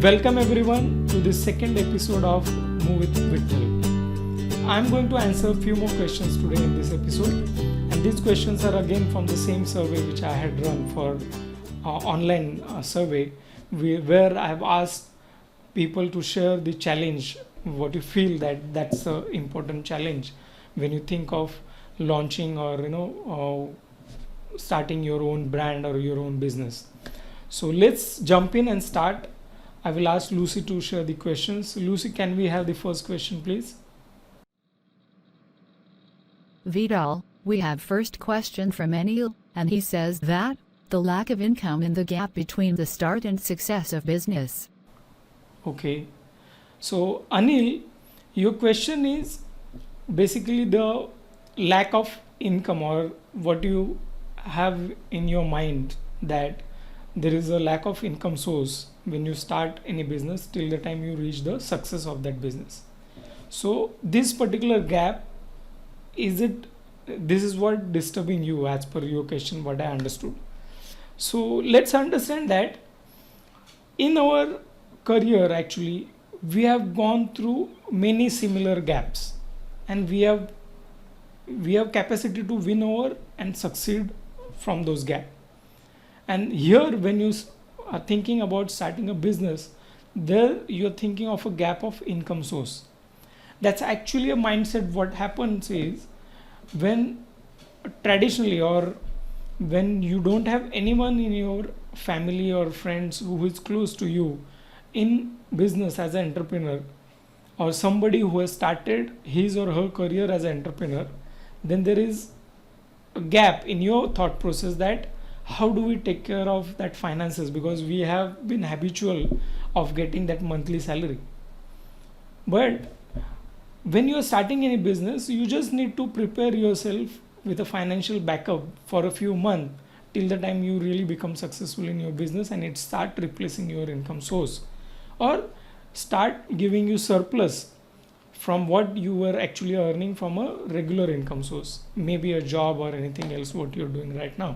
Welcome everyone to the second episode of 𝗪𝗶𝗁𝗲. I'm going to answer a few more questions today in this episode, and these questions are again from the same survey which I had run for online survey where I have asked people to share the challenge, what you feel that's an important challenge when you think of launching or starting your own brand or your own business. So let's jump in and start. I will ask Lucy to share the questions. Lucy, can we have the first question, please? Vidal, we have first question from Anil, and he says that the lack of income in the gap between the start and success of business. Okay. So Anil, your question is basically the lack of income, or what you have in your mind, that there is a lack of income source when you start any business till the time you reach the success of that business. So this particular gap, this is what disturbing you as per your question, what I understood. So let's understand that in our career actually we have gone through many similar gaps, and we have capacity to win over and succeed from those gaps. And here when you are thinking about starting a business, there you're thinking of a gap of income source. That's actually a mindset. What happens is, when traditionally, or when you don't have anyone in your family or friends who is close to you in business as an entrepreneur, or somebody who has started his or her career as an entrepreneur, then there is a gap in your thought process that how do we take care of that finances, because we have been habitual of getting that monthly salary. But when you are starting any business, you just need to prepare yourself with a financial backup for a few months till the time you really become successful in your business and it start replacing your income source, or start giving you surplus from what you were actually earning from a regular income source, maybe a job or anything else what you're doing right now.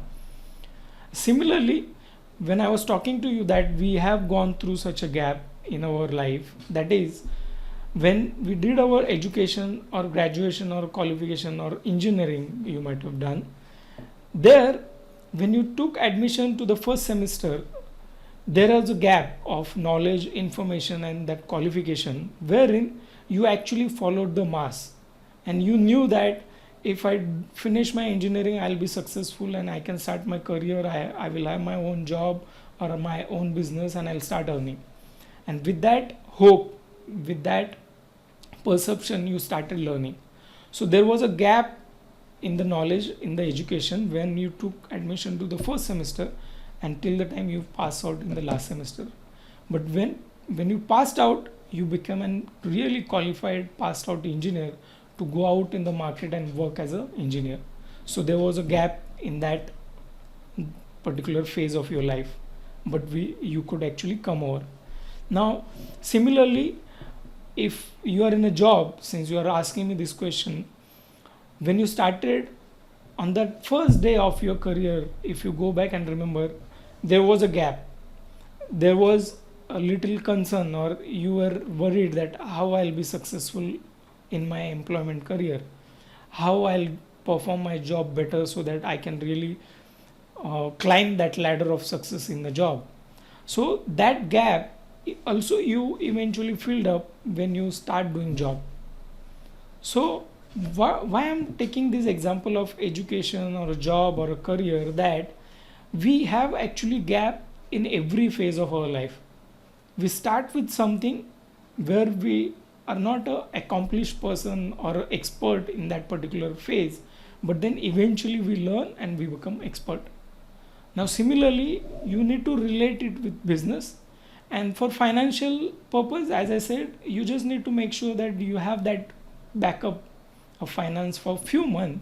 Similarly, when I was talking to you that we have gone through such a gap in our life, that is when we did our education or graduation or qualification or engineering you might have done, there when you took admission to the first semester, there was a gap of knowledge, information and that qualification, wherein you actually followed the mass and you knew that if I finish my engineering, I'll be successful and I can start my career. I will have my own job or my own business and I'll start earning. And with that hope, with that perception, you started learning. So there was a gap in the knowledge, in the education, when you took admission to the first semester until the time you pass out in the last semester. But when you passed out, you become a really qualified passed out engineer to go out in the market and work as an engineer. So there was a gap in that particular phase of your life, but you could actually come over. Now similarly, if you are in a job, since you are asking me this question, when you started on that first day of your career, if you go back and remember, there was a gap, there was a little concern, or you were worried that how I'll be successful in my employment career, how I'll perform my job better so that I can really climb that ladder of success in the job. So that gap also you eventually filled up when you start doing job. So why I'm taking this example of education or a job or a career, that we have actually gap in every phase of our life. We start with something where we are not an accomplished person or an expert in that particular phase, but then eventually we learn and we become expert. Now similarly, you need to relate it with business, and for financial purpose, as I said, you just need to make sure that you have that backup of finance for a few months,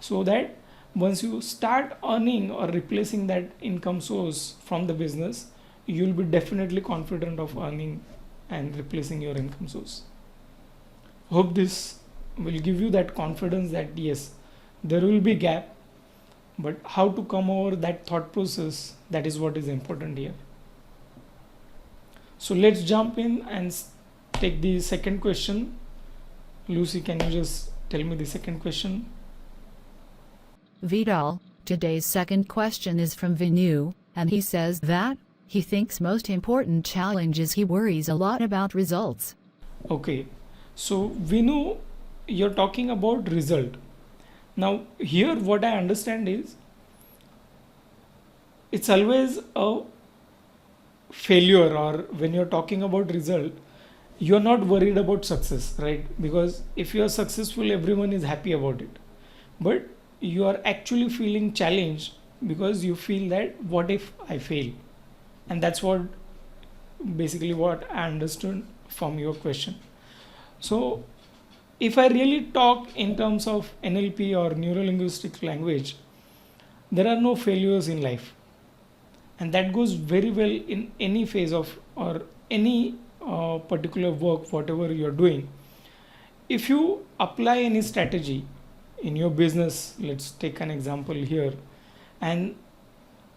so that once you start earning or replacing that income source from the business, you'll be definitely confident of earning and replacing your income source. Hope this will give you that confidence that yes, there will be gap, but how to come over that thought process, that is what is important here. So let's jump in and take the second question. Lucy, can you just tell me the second question? Vidal, today's second question is from Vinu, and he says that he thinks most important challenge is he worries a lot about results. Okay, so Vinu, you're talking about result. Now here what I understand is it's always a failure, or when you're talking about result, you're not worried about success, right? Because if you are successful, everyone is happy about it. But you are actually feeling challenged because you feel that what if I fail? And that's what basically what I understood from your question. So if I really talk in terms of NLP or neuro-linguistic language, there are no failures in life. And that goes very well in any phase of or any particular work, whatever you're doing. If you apply any strategy in your business, let's take an example here, and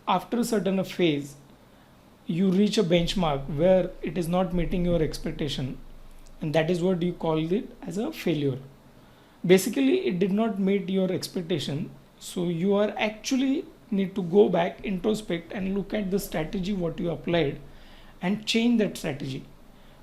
after a certain phase, you reach a benchmark where it is not meeting your expectation, and that is what you call it as a failure. Basically, it did not meet your expectation, so you are actually need to go back, introspect, and look at the strategy what you applied and change that strategy.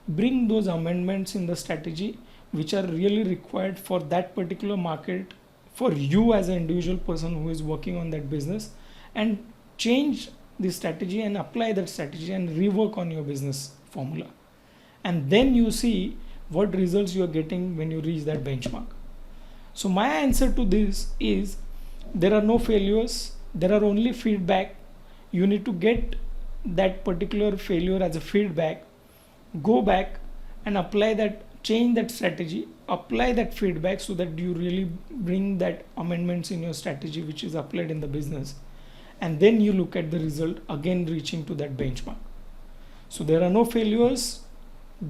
Bring those amendments in the strategy which are really required for that particular market, for you as an individual person who is working on that business, and change the strategy and apply that strategy and rework on your business formula. And then you see what results you are getting when you reach that benchmark. So my answer to this is there are no failures, there are only feedback. You need to get that particular failure as a feedback, go back and apply that, change that strategy, apply that feedback so that you really bring that amendments in your strategy which is applied in the business, and then you look at the result again reaching to that benchmark. So there are no failures,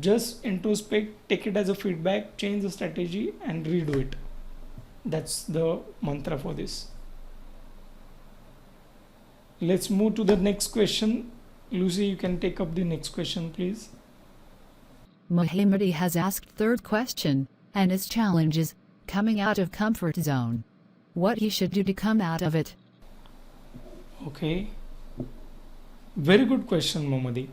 just introspect, take it as a feedback, change the strategy and redo it. That's the mantra for this. Let's move to the next question. Lucy, you can take up the next question, please. Mohammadi has asked third question, and his challenge is coming out of comfort zone. What he should do to come out of it. Okay. Very good question, Mohammadi.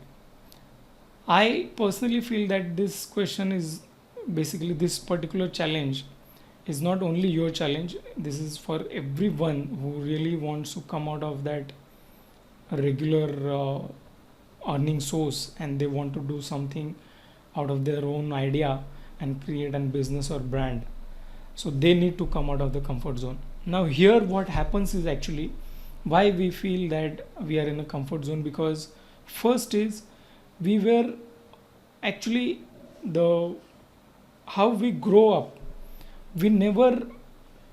I personally feel that this question is basically this particular challenge is not only your challenge. This is for everyone who really wants to come out of that regular earning source and they want to do something out of their own idea and create a business or brand. So they need to come out of the comfort zone. Now here what happens is actually why we feel that we are in a comfort zone, because first is we were actually how we grow up, we never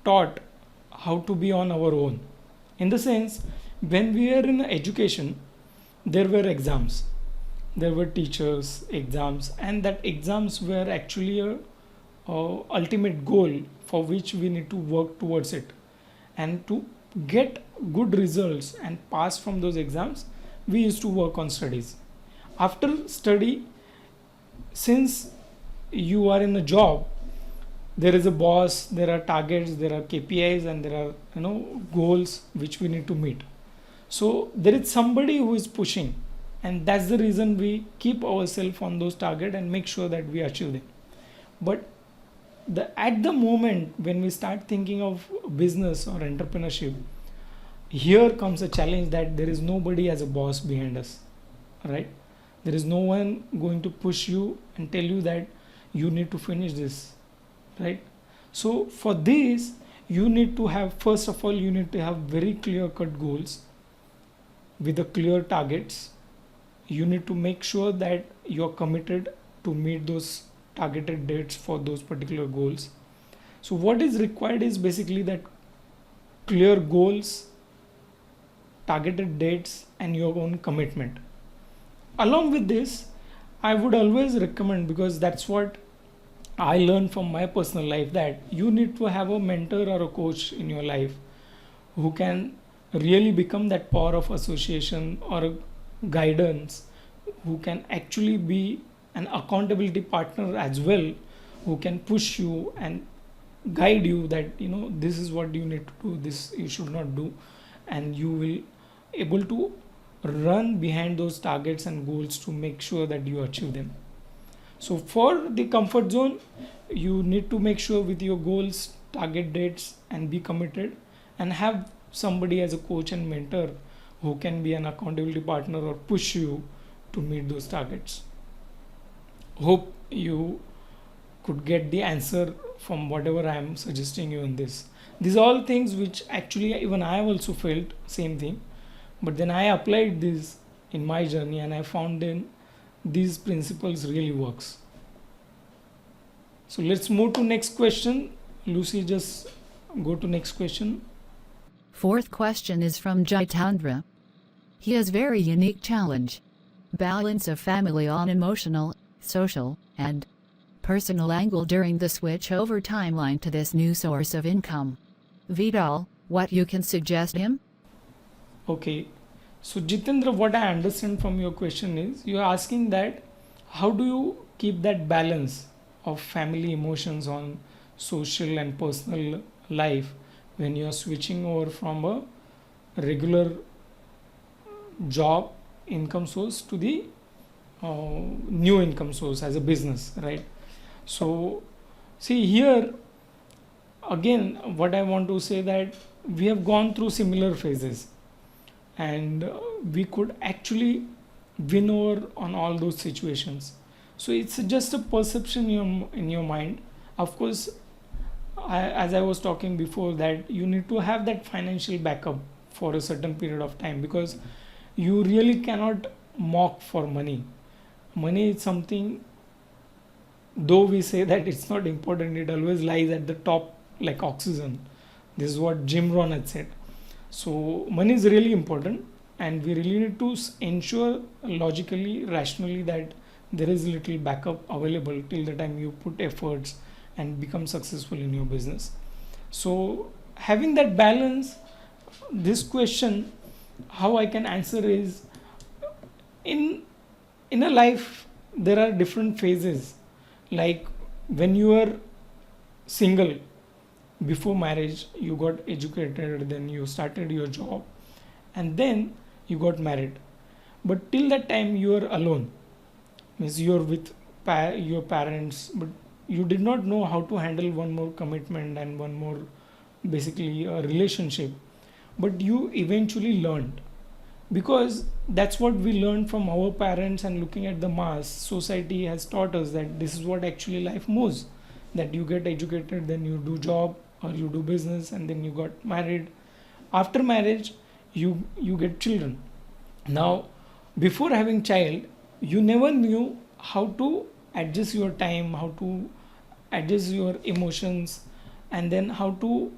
taught how to be on our own. In the sense, when we were in education, there were exams, there were teachers, exams, and that exams were actually a ultimate goal for which we need to work towards it. And to get good results and pass from those exams, we used to work on studies. After study, since you are in a job, there is a boss, there are targets, there are KPIs, and there are goals which we need to meet. So there is somebody who is pushing, and that's the reason we keep ourselves on those targets and make sure that we achieve them. But at the moment when we start thinking of business or entrepreneurship, here comes a challenge that there is nobody as a boss behind us, right? There is no one going to push you and tell you that you need to finish this, right? So for this, you need to have, first of all, you need to have very clear-cut goals with the clear targets. You need to make sure that you're committed to meet those targeted dates for those particular goals. So what is required is basically that clear goals, targeted dates, and your own commitment. Along with this, I would always recommend, because that's what I learned from my personal life, that you need to have a mentor or a coach in your life who can really become that power of association or a guidance, who can actually be an accountability partner as well, who can push you and guide you that this is what you need to do, this you should not do, and you will able to run behind those targets and goals to make sure that you achieve them. So for the comfort zone, you need to make sure with your goals, target dates, and be committed, and have somebody as a coach and mentor who can be an accountability partner or push you to meet those targets. Hope you could get the answer from whatever I am suggesting you in this. These are all things which actually even I have also felt same thing, but then I applied this in my journey and I found then these principles really works. So let's move to next question. Lucy, just go to next question. Fourth question is from Jitendra. He has very unique challenge. Balance of family on emotional, social, and personal angle during the switch over timeline to this new source of income. Vidal, what you can suggest him? Okay, so Jitendra, what I understand from your question is you are asking that how do you keep that balance of family emotions on social and personal life when you are switching over from a regular job income source to the new income source as a business, right? So see here again, what I want to say that we have gone through similar phases, and we could actually win over on all those situations. So it's just a perception in your mind. Of course, as I was talking before, that you need to have that financial backup for a certain period of time, because you really cannot mock for money. Money is something, though we say that it's not important, it always lies at the top like oxygen. This is what Jim Rohn had said. So money is really important, and we really need to ensure logically, rationally, that there is little backup available till the time you put efforts and become successful in your business. So having that balance, this question how I can answer is, in a life there are different phases. Like when you are single, before marriage you got educated, then you started your job, and then you got married. But till that time you are alone, means you are with your parents, but you did not know how to handle one more commitment and one more basically a relationship. But you eventually learned, because that's what we learned from our parents, and looking at the mass society has taught us that this is what actually life moves, that you get educated, then you do job or you do business, and then you got married. After marriage you get children. Now before having child, you never knew how to adjust your time, how to adjust your emotions, and then how to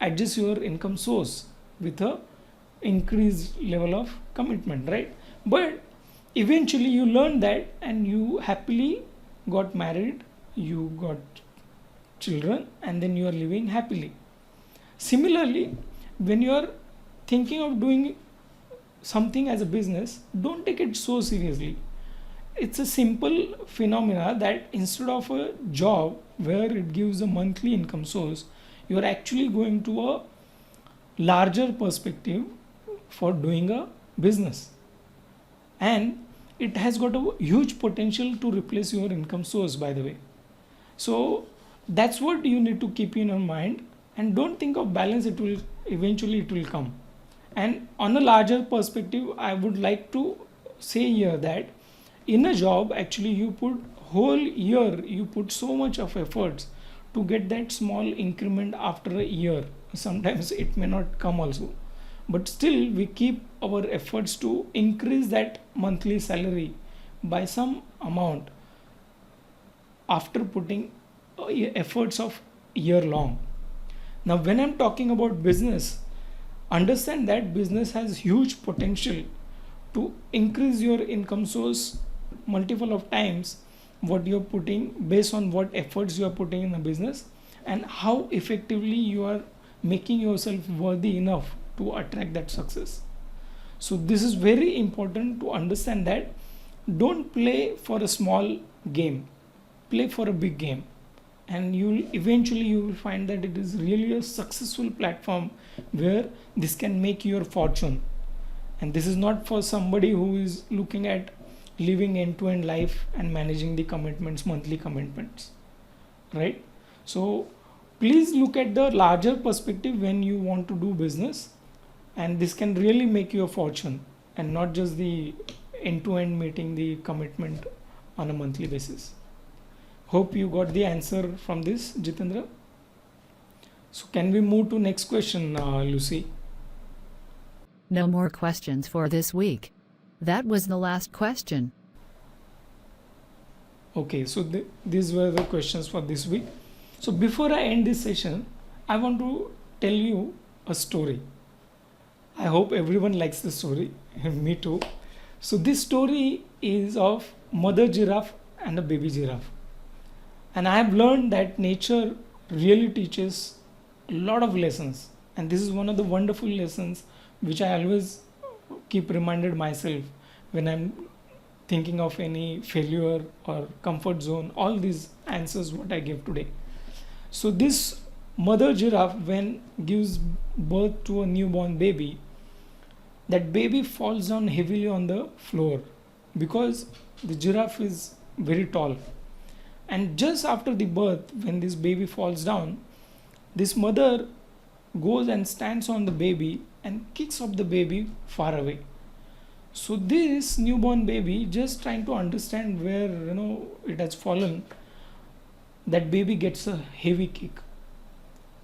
adjust your income source with a increased level of commitment, right? But eventually you learn that, and you happily got married, you got children, and then you are living happily. Similarly, when you are thinking of doing something as a business, don't take it so seriously. It's a simple phenomena that instead of a job where it gives a monthly income source, you are actually going to a larger perspective for doing a business, and it has got a huge potential to replace your income source, by the way. So that's what you need to keep in your mind, and don't think of balance, it will eventually come. And on a larger perspective, I would like to say here that in a job actually you put whole year, you put so much of efforts to get that small increment after a year. Sometimes it may not come also, but still we keep our efforts to increase that monthly salary by some amount after putting efforts of year long. Now, when I'm talking about business, understand that business has huge potential to increase your income source multiple of times what you're putting based on what efforts you are putting in the business and how effectively you are making yourself worthy enough to attract that success. So this is very important to understand that don't play for a small game, play for a big game, and you will find that it is really a successful platform where this can make your fortune. And this is not for somebody who is looking at living end-to-end life and managing the commitments, monthly commitments, right? So please look at the larger perspective when you want to do business, and this can really make you a fortune and not just the end-to-end meeting the commitment on a monthly basis. Hope you got the answer from this, Jitendra. So can we move to next question, Lucy? No more questions for this week. That was the last question. Okay, so these were the questions for this week. So before I end this session, I want to tell you a story. I hope everyone likes the story, me too. So this story is of mother giraffe and a baby giraffe. And I have learned that nature really teaches a lot of lessons. And this is one of the wonderful lessons which I always keep reminded myself when I'm thinking of any failure or comfort zone, all these answers what I give today. So this mother giraffe, when gives birth to a newborn baby, that baby falls down heavily on the floor because the giraffe is very tall. And just after the birth, when this baby falls down, this mother goes and stands on the baby and kicks up the baby far away. So this newborn baby, just trying to understand where it has fallen, that baby gets a heavy kick.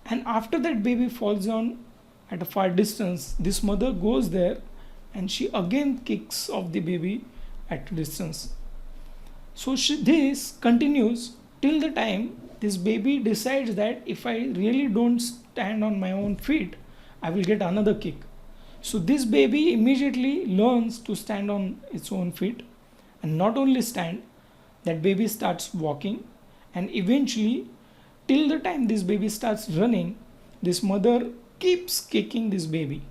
And after that baby falls down at a far distance, this mother goes there and she again kicks off the baby at a distance. So this continues till the time this baby decides that if I really don't stand on my own feet, I will get another kick. So this baby immediately learns to stand on its own feet, and not only stand, that baby starts walking, and eventually till the time this baby starts running, this mother keeps kicking this baby.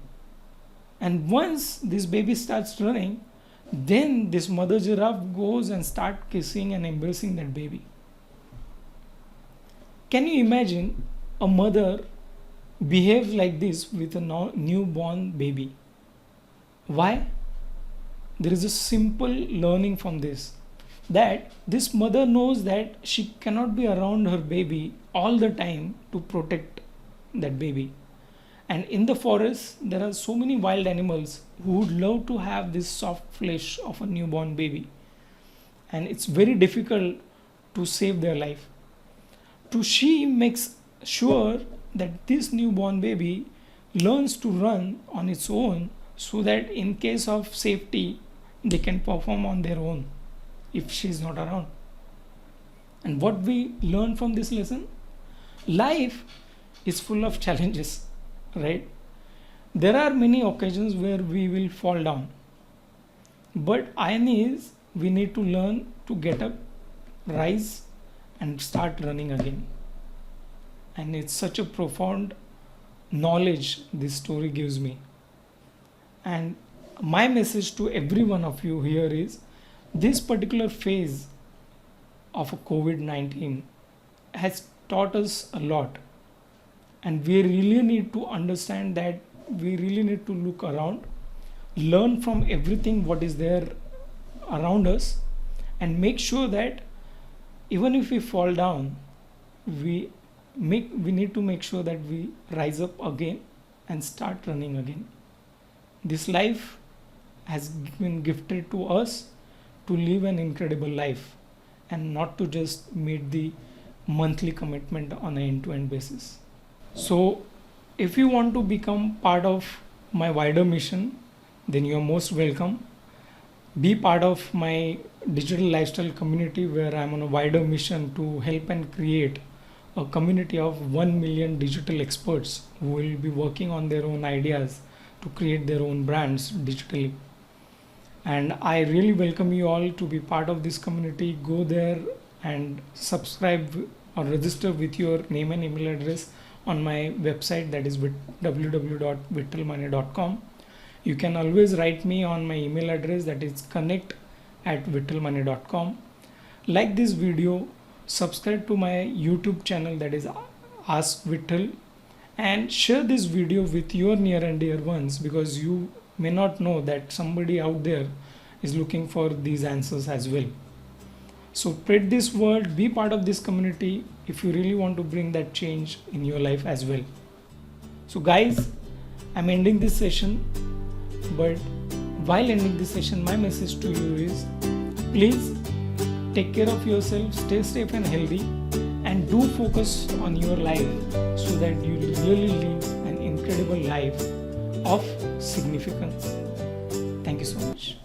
And once this baby starts running, then this mother giraffe goes and start kissing and embracing that baby. Can you imagine a mother behave like this with a newborn baby? Why? There is a simple learning from this, that this mother knows that she cannot be around her baby all the time to protect that baby. And in the forest, there are so many wild animals who would love to have this soft flesh of a newborn baby. And it's very difficult to save their life. She makes sure that this newborn baby learns to run on its own, so that in case of safety, they can perform on their own if she is not around. And what we learn from this lesson? Life is full of challenges, right? There are many occasions where we will fall down. But irony is, we need to learn to get up, rise, and start running again. And it's such a profound knowledge this story gives me. And my message to every one of you here is, this particular phase of COVID-19 has taught us a lot. And we really need to understand that we really need to look around, learn from everything what is there around us, and make sure that even if we fall down, we need to make sure that we rise up again and start running again. This life has been gifted to us to live an incredible life and not to just meet the monthly commitment on an end-to-end basis. So if you want to become part of my wider mission, then you are most welcome. Be part of my digital lifestyle community, where I'm on a wider mission to help and create a community of 1 million digital experts who will be working on their own ideas to create their own brands digitally. And I really welcome you all to be part of this community. Go there and subscribe or register with your name and email address on my website, that is www.𝗏𝗏𝗪𝗏.com. You can always write me on my email address, that is connect@𝗏𝗏𝗪𝗏.com. Like this video, subscribe to my YouTube channel, that is Ask Vittal, and share this video with your near and dear ones, because you may not know that somebody out there is looking for these answers as well. So spread this word, be part of this community if you really want to bring that change in your life as well. So guys, I'm ending this session, but while ending this session, my message to you is, please take care of yourself, stay safe and healthy, and do focus on your life so that you really live an incredible life of significance. Thank you so much.